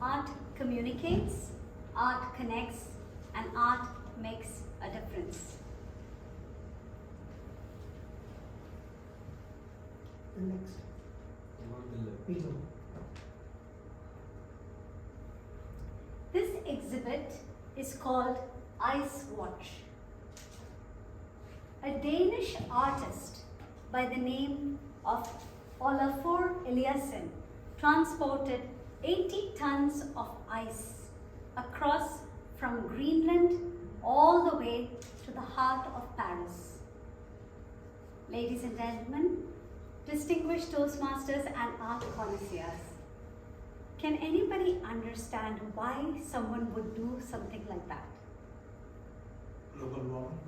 Art communicates, art connects, and art makes a difference. The next. Below. This exhibit is called Ice Watch. A Danish artist by the name of Olafur Eliasson transported 80 tons of ice across from Greenland all the way to the heart of Paris. Ladies and gentlemen, distinguished Toastmasters and art connoisseurs, can anybody understand why someone would do something like that? Global warming.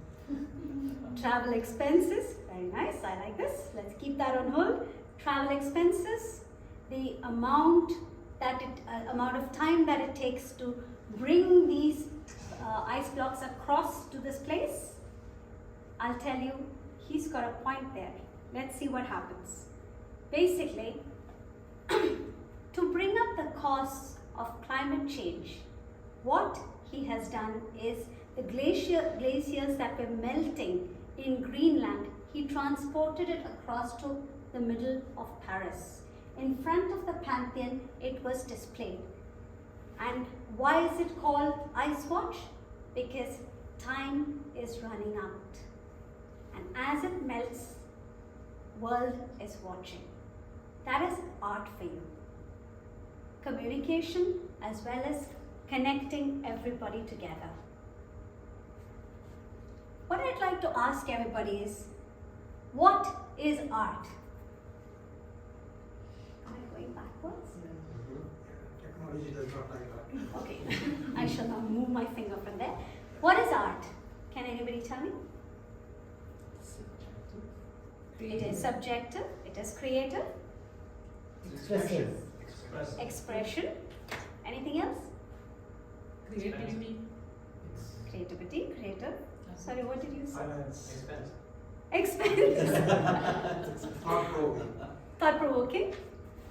Travel expenses, very nice, I like this. Let's keep that on hold. Travel expenses, the amount of time that it takes to bring these ice blocks across to this place. I'll tell you, he's got a point there. Let's see what happens. Basically, to bring up the costs of climate change, what he has done is the glaciers that were melting in Greenland, he transported it across to the middle of Paris. In front of the Pantheon, it was displayed. And why is it called Ice Watch? Because time is running out. And as it melts, world is watching. That is art for you. Communication as well as connecting everybody together. What I'd like to ask everybody is, what is art? Am I going backwards? Technology does not like that. Okay, I shall now move my finger from there. What is art? Can anybody tell me? It is subjective, it is creative, Expressive. expression. Anything else? Creativity. Creativity, creative. Sorry, what did you say? Finance. Expense. Thought-provoking. Thought-provoking.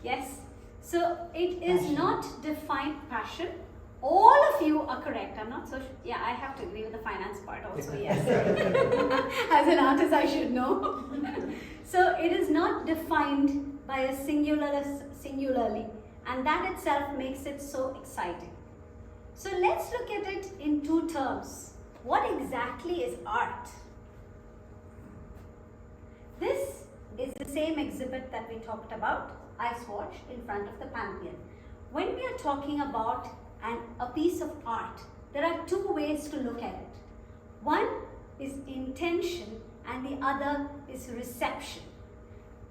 Yes. So it is not defined passion. All of you are correct. I'm not so sure. Yeah, I have to agree with the finance part also, yes. As an artist, I should know. So it is not defined by a singularly, and that itself makes it so exciting. So let's look at it in two terms. What exactly is art? This is the same exhibit that we talked about, Ice Watch, in front of the Pantheon. When we are talking about a piece of art, there are two ways to look at it. One is intention and the other is reception.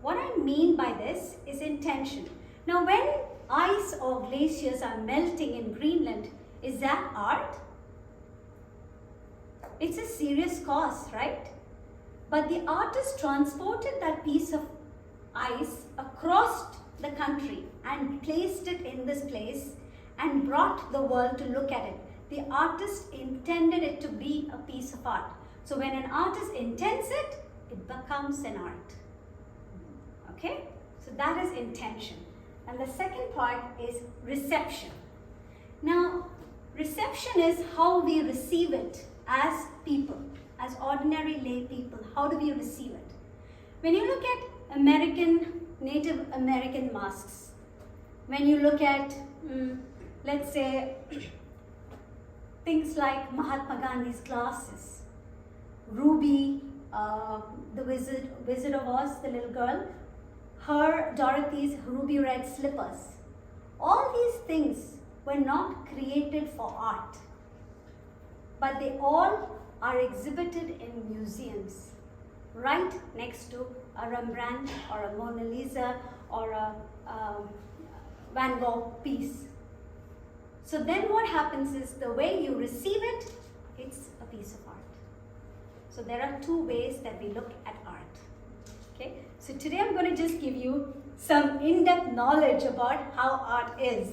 What I mean by this is intention. Now, when ice or glaciers are melting in Greenland, is that art? It's a serious cause, right? But the artist transported that piece of ice across the country and placed it in this place and brought the world to look at it. The artist intended it to be a piece of art. So when an artist intends it, it becomes an art. Okay? So that is intention. And the second part is reception. Now, reception is how we receive it as people, as ordinary lay people. How do we receive it? When you look at Native American masks, when you look at, let's say, things like Mahatma Gandhi's glasses, Ruby, the Wizard of Oz, the little girl, her Dorothy's ruby red slippers. All these things were not created for art, but they all are exhibited in museums, right next to a Rembrandt or a Mona Lisa or a Van Gogh piece. So then what happens is the way you receive it, it's a piece of art. So there are two ways that we look at art. Okay? So today I'm going to just give you some in-depth knowledge about how art is.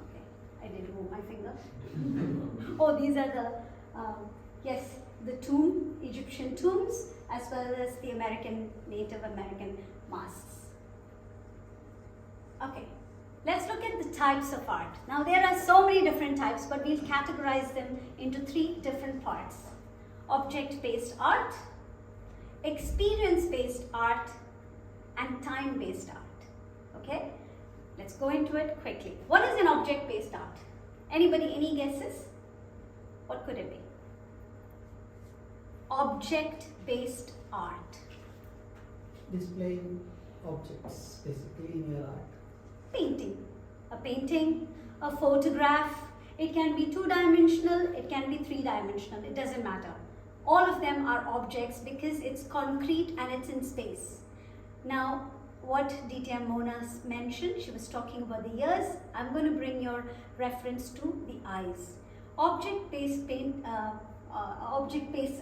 Okay, I did move my finger. Oh, these are the, yes, the tomb, Egyptian tombs, as well as the Native American masks. Okay, let's look at the types of art. Now there are so many different types, but we'll categorize them into 3 different parts. Object-based art, experience-based art, and time-based art. Okay, let's go into it quickly. What is an object-based art? Anybody, any guesses? What could it be? Object-based art. Displaying objects basically in your art. Painting. A painting, a photograph. It can be 2-dimensional, it can be 3-dimensional, it doesn't matter. All of them are objects because it's concrete and it's in space. Now, what DTM Mona mentioned, she was talking about the ears. I'm going to bring your reference to the eyes. Object-based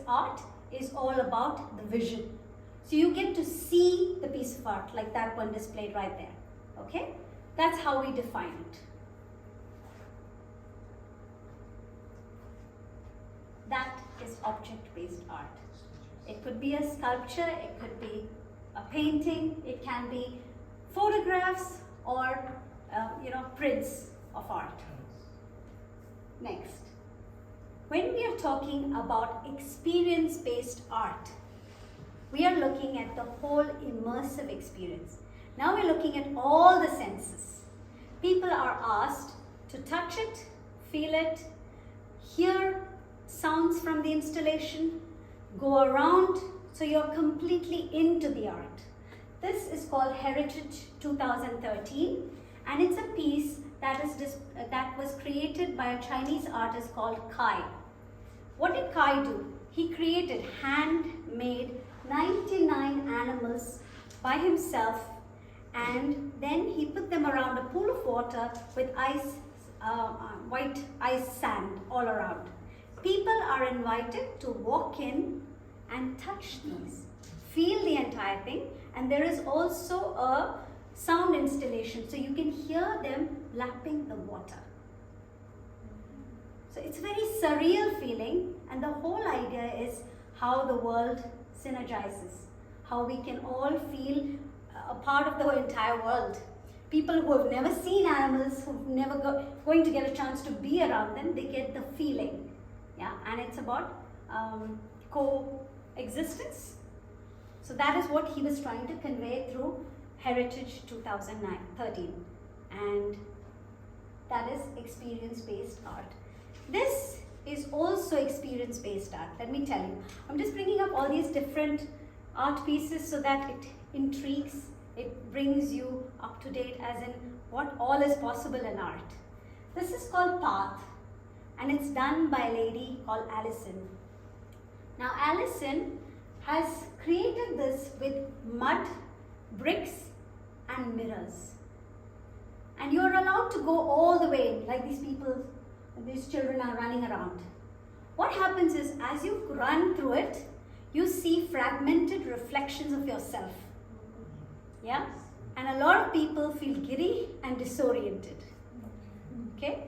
art is all about the vision. So you get to see the piece of art like that one displayed right there. Okay? That's how we define it. That is object-based art. It could be a sculpture, it could be a painting, it can be photographs or prints of art. Next, when we are talking about experience-based art, we are looking at the whole immersive experience. Now we're looking at all the senses. People are asked to touch it, feel it, hear sounds from the installation, go around, so you're completely into the art. This is called Heritage 2013, and it's a piece that was created by a Chinese artist called Kai. What did Kai do? He created handmade 99 animals by himself, and then he put them around a pool of water with white ice sand all around. People are invited to walk in and touch these, feel the entire thing, and there is also a sound installation, so you can hear them lapping the water. So it's a very surreal feeling, and the whole idea is how the world synergizes, how we can all feel a part of the entire world. People who have never seen animals, who've never going to get a chance to be around them, they get the feeling. Yeah, and it's about coexistence. So that is what he was trying to convey through Heritage 2013, and that is experience-based art. This is also experience-based art. Let me tell you, I'm just bringing up all these different art pieces so that it intrigues, it brings you up to date as in what all is possible in art. This is called Path, and it's done by a lady called Alison. Now Alison has created this with mud, bricks and mirrors. And you're allowed to go all the way, like these children are running around. What happens is, as you run through it, you see fragmented reflections of yourself. Yeah? And a lot of people feel giddy and disoriented. Okay?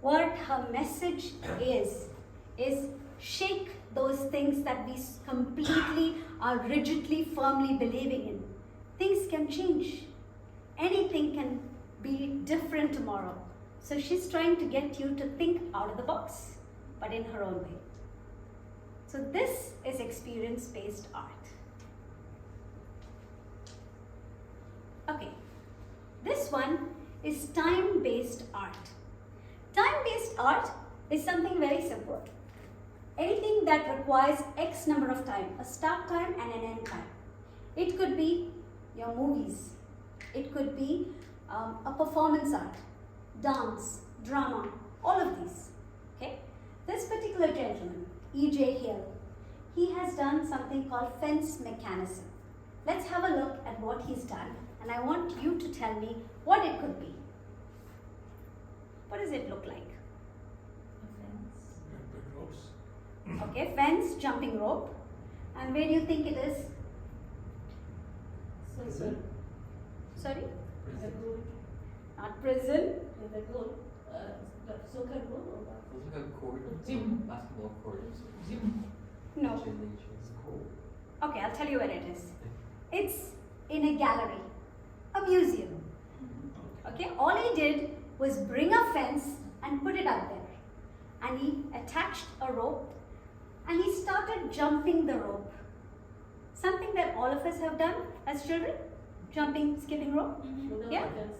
What her message is shake those things that we completely are rigidly, firmly believing in. Things can change. Anything can be different tomorrow. So she's trying to get you to think out of the box, but in her own way. So this is experience-based art. Okay, this one is time-based art. Time-based art is something very simple. Anything that requires X number of time, a start time and an end time. It could be your movies. It could be a performance art, dance, drama, all of these. Okay? This particular gentleman, E.J. Hill, he has done something called fence mechanism. Let's have a look at what he's done, and I want you to tell me what it could be. What does it look like? Big ropes. Okay, fence, jumping rope. And where do you think it is? Prison. Sorry? Prison. Not prison. The goal. The soccer goal or what? It's like a court, Gym. basketball court. Gym. No. It's cool. Okay, I'll tell you where it is. It's in a gallery, a museum. Okay, all he did was bring a fence and put it up there. And he attached a rope and he started jumping the rope. Something that all of us have done as children. Jumping, skipping rope. Without Yeah. a fence.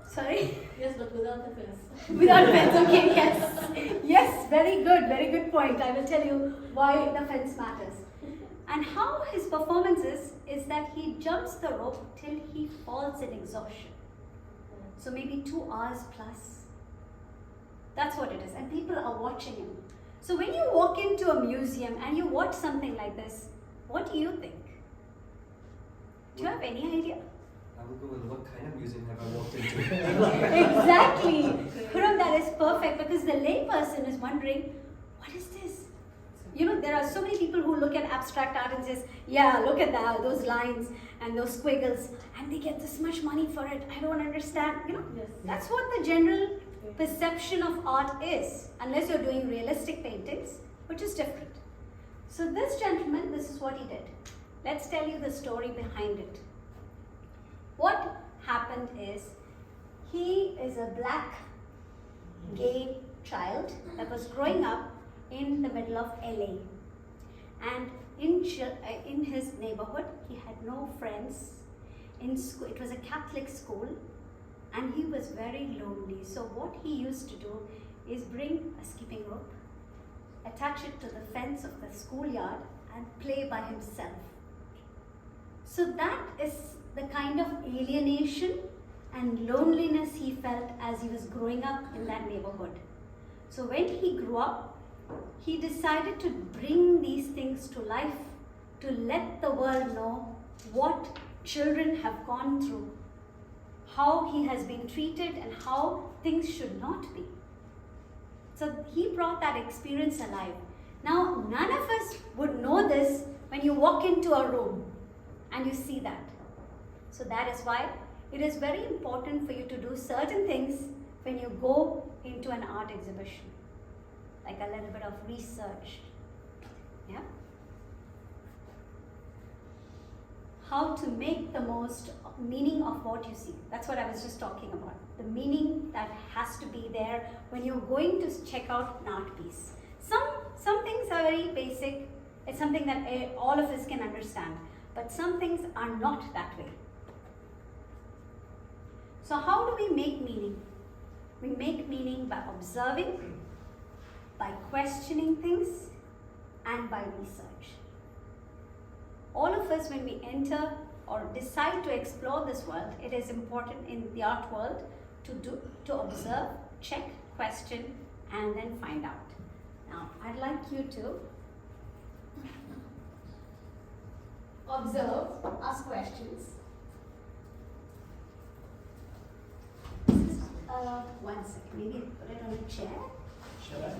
Sorry? Yes, but without a fence. Without fence, okay, yes. Yes, very good point. I will tell you why the fence matters. And how his performance is that he jumps the rope till he falls in exhaustion. So maybe 2 hours plus. That's what it is. And people are watching him. So when you walk into a museum and you watch something like this, what do you think? Do you have any idea? I would go with what kind of museum have I walked into? Exactly. Khurram, that is perfect because the layperson is wondering, what is this? You know, there are so many people who look at abstract art and says, yeah, look at that, those lines and those squiggles, and they get this much money for it. I don't understand. You know, Yes. that's what the general perception of art is, unless you're doing realistic paintings, which is different. So this gentleman, this is what he did. Let's tell you the story behind it. What happened is, he is a black gay child that was growing up in the middle of LA. And in his neighborhood, he had no friends. In school, it was a Catholic school, and he was very lonely. So what he used to do is bring a skipping rope, attach it to the fence of the schoolyard, and play by himself. So that is the kind of alienation and loneliness he felt as he was growing up in that neighborhood. So when he grew up, he decided to bring these things to life, to let the world know what children have gone through, how he has been treated and how things should not be. So he brought that experience alive. Now, none of us would know this when you walk into a room and you see that. So that is why it is very important for you to do certain things when you go into an art exhibition, like a little bit of research. Yeah? How to make the most meaning of what you see. That's what I was just talking about. The meaning that has to be there when you're going to check out an art piece. Some things are very basic. It's something that all of us can understand. But some things are not that way. So how do we make meaning? We make meaning by observing, by questioning things, and by research. All of us, when we enter or decide to explore this world, it is important in the art world to observe, check, question, and then find out. Now, I'd like you to observe, ask questions. One second, maybe put it on a chair. Shall I?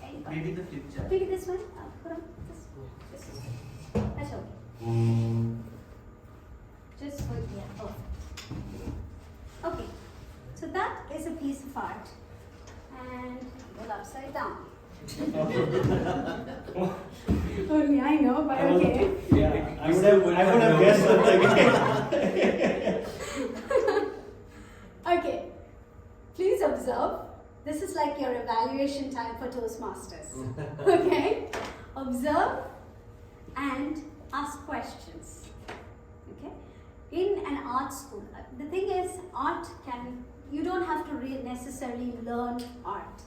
Anybody? Maybe the flip chart. Maybe this one? Put on this one. That's okay. Just for, yeah, oh. Okay, so that is a piece of art. And roll upside down. Only I know, but okay. Yeah, I would have guessed that again. Okay, please observe. This is like your evaluation time for Toastmasters. Okay? Observe and ask questions. Okay? In an art school, the thing is, you don't have to necessarily learn art.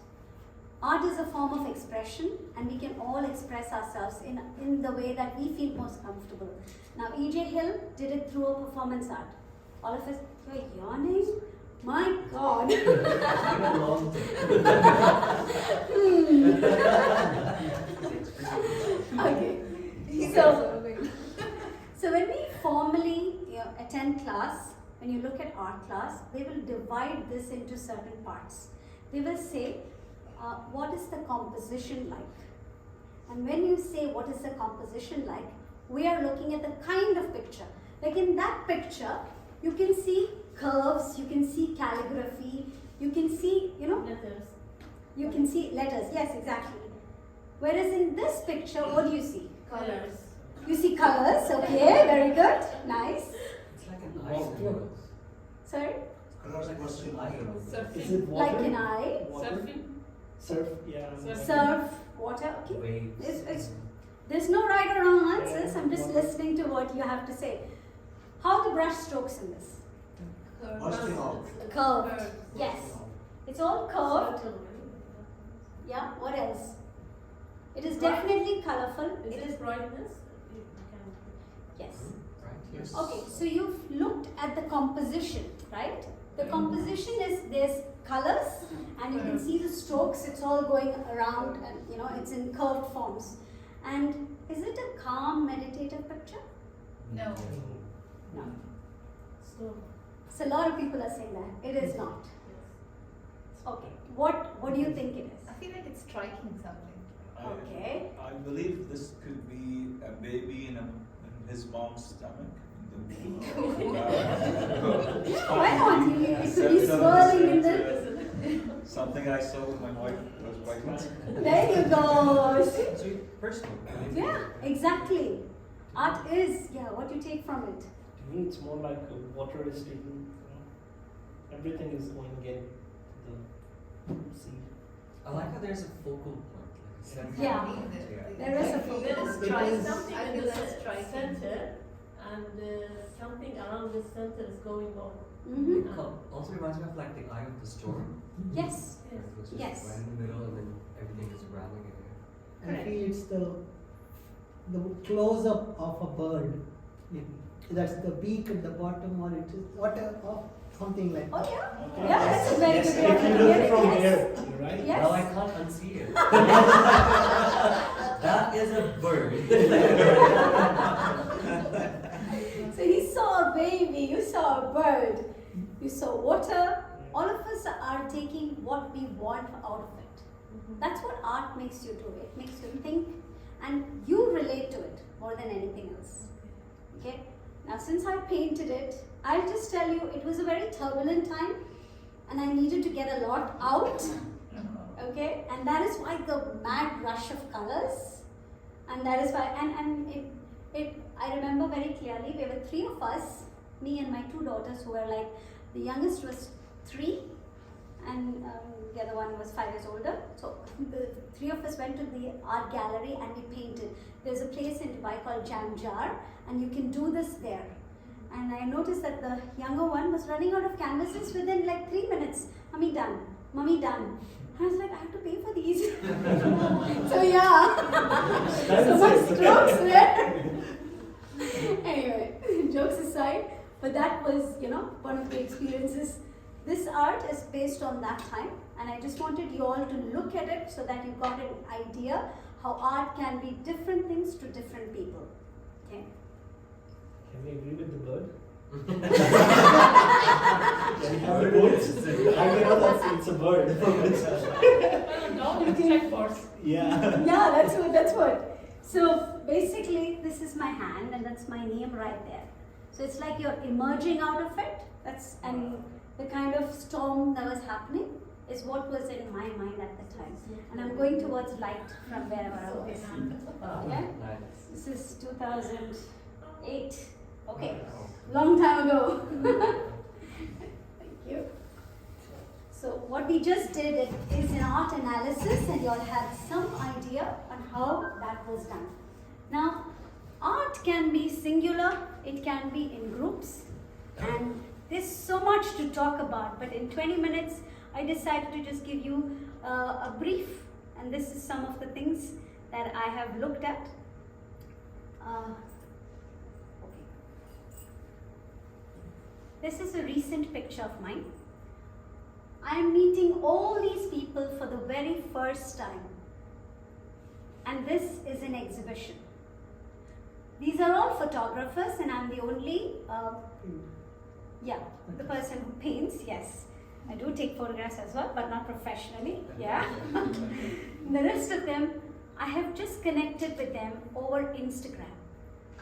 Art is a form of expression, and we can all express ourselves in the way that we feel most comfortable. Now, E.J. Hill did it through a performance art. All of us, you're yawning? My God. Okay. So when we formally attend class, when you look at art class, they will divide this into certain parts. They will say, what is the composition like? And when you say what is the composition like, we are looking at the kind of picture. Like in that picture, you can see curves, you can see calligraphy, you can see, Letters. you can see letters. Yes, exactly. Whereas in this picture, what do you see? Colors. You see colors, okay, very good, nice. It's like an ice mural. Sorry? It's like what's an eye. Is Surfing. it water? Like an eye, Water? Surfing. Surf, yeah. Surf. surf, water, okay. Waves. There's no right or wrong answers, I'm just listening to what you have to say. How the brush strokes in this? Curved, yes. It's all curved. Yeah, what else? It is definitely colorful. Is It it is, brightness? yes. Right, yes. Okay, so you've looked at the composition, right? The composition is there's colors and you can see the strokes, it's all going around and you know, it's in curved forms. And is it a calm, meditative picture? No. No. So, So a lot of people are saying that. It is not. Okay, what do you think it is? I feel like it's striking something. Okay. I believe this could be a baby in his mom's stomach. Why not? It could be swirling in the... Something I saw when my wife was pregnant. There you go. So personal. Yeah, exactly. Art is, yeah, what you take from it. To me, it's more like water is taking, everything is going again to the sea. I like how there's a focal point, like a center. Yeah. point, There is a there focus. is It is- something I in feel the that's striking. center, and something around the center is going on. Mm-hmm. It also reminds me of like the eye of the storm. Yes. Where it was just Yes. right in the middle and then everything is rounding it. I feel it's the close up of a bird. That's the beak at the bottom, or it is something like Oh that. yeah. Yeah, that's a very Yes, good way of if you looking look at it. from Yes. here, right? Yes. Well, I can't unsee it. That is a bird. So he saw a baby, you saw a bird, you saw water. All of us are taking what we want out of it. That's what art makes you do. It makes you think and you relate to it more than anything else. Okay? Now since I painted it, I'll just tell you it was a very turbulent time and I needed to get a lot out. Okay? And that is why the mad rush of colors. And that is why, I remember very clearly, there were three of us, me and my two daughters who were like, the youngest was 3 and the other one was 5 years older. So the three of us went to the art gallery and we painted. There's a place in Dubai called Jam Jar and you can do this there. And I noticed that the younger one was running out of canvases within like 3 minutes. Mommy done, mommy done. I was like, I have to pay for these. So yeah, so my strokes there. Anyway, jokes aside, but that was, one of the experiences. This art is based on that time, and I just wanted you all to look at it so that you got an idea how art can be different things to different people. Okay. Can we agree with the bird? Can we have the birds? I know that it's a bird. No, you check first. Yeah. Yeah, that's what. So basically, this is my hand, and that's my name right there. So it's like you're emerging out of it. And the kind of storm that was happening is what was in my mind at the time. And I'm going towards light from wherever I was. Yeah? Nice. This is 2008. Okay, long time ago. Thank you. So what we just did is an art analysis, and you all had some idea on how that was done. Now, art can be singular, it can be in groups, and there's so much to talk about, but in 20 minutes, I decided to just give you a brief, and this is some of the things that I have looked at. This is a recent picture of mine. I am meeting all these people for the very first time. And this is an exhibition. These are all photographers and I'm the only, the person who paints, yes. I do take photographs as well, but not professionally, yeah. The rest of them, I have just connected with them over Instagram.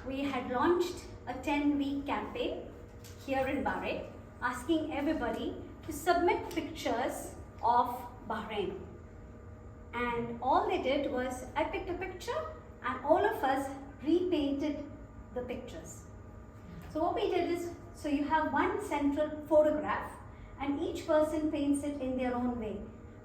We had launched a 10-week campaign here in Bahrain, asking everybody to submit pictures of Bahrain. And all they did was, I picked a picture and all of us repainted the pictures. So what we did is, so you have one central photograph and each person paints it in their own way.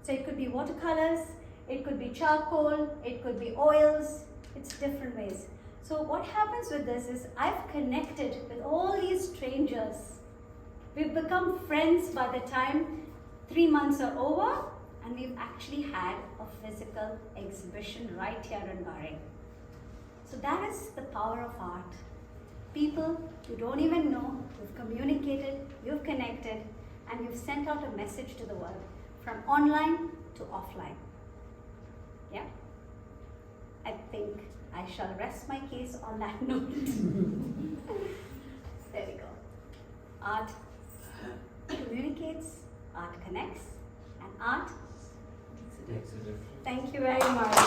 So it could be watercolors, it could be charcoal, it could be oils, it's different ways. So what happens with this is I've connected with all these strangers. We've become friends by the time 3 months are over, and we've actually had a physical exhibition right here in Bahrain. So that is the power of art. People you don't even know, you've communicated, you've connected, and you've sent out a message to the world from online to offline. Yeah? I think I shall rest my case on that note. There we go. Art communicates, art connects, and art Makes a difference. Thank you very much.